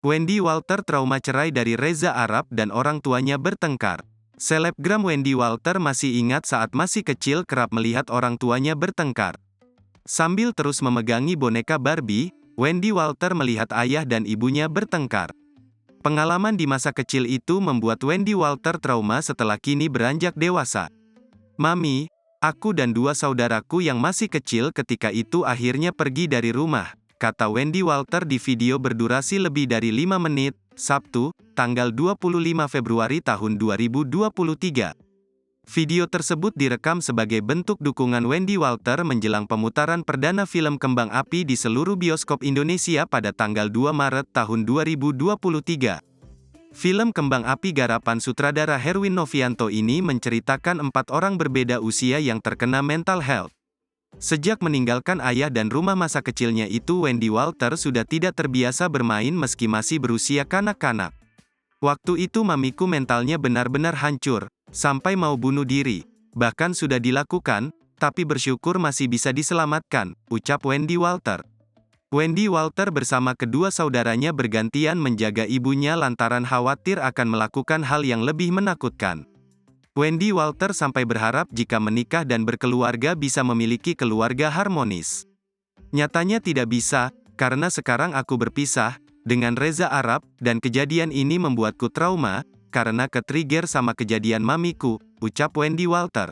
Wendy Walter trauma cerai dari Reza Arab dan orang tuanya bertengkar. Selebgram Wendy Walter masih ingat saat masih kecil kerap melihat orang tuanya bertengkar. Sambil terus memegangi boneka Barbie, Wendy Walter melihat ayah dan ibunya bertengkar. Pengalaman di masa kecil itu membuat Wendy Walter trauma setelah kini beranjak dewasa. "Mami, aku dan dua saudaraku yang masih kecil ketika itu akhirnya pergi dari rumah," kata Wendy Walter di video berdurasi lebih dari 5 menit, Sabtu, tanggal 25 Februari tahun 2023. Video tersebut direkam sebagai bentuk dukungan Wendy Walter menjelang pemutaran perdana film Kembang Api di seluruh bioskop Indonesia pada tanggal 2 Maret tahun 2023. Film Kembang Api garapan sutradara Herwin Novianto ini menceritakan 4 orang berbeda usia yang terkena mental health. Sejak meninggalkan ayah dan rumah masa kecilnya itu, Wendy Walter sudah tidak terbiasa bermain meski masih berusia kanak-kanak. "Waktu itu mamiku mentalnya benar-benar hancur, sampai mau bunuh diri. Bahkan sudah dilakukan, tapi bersyukur masih bisa diselamatkan," ucap Wendy Walter. Wendy Walter bersama kedua saudaranya bergantian menjaga ibunya lantaran khawatir akan melakukan hal yang lebih menakutkan. Wendy Walter sampai berharap jika menikah dan berkeluarga bisa memiliki keluarga harmonis. "Nyatanya tidak bisa, karena sekarang aku berpisah dengan Reza Arab, dan kejadian ini membuatku trauma, karena ke-trigger sama kejadian mamiku," ucap Wendy Walter.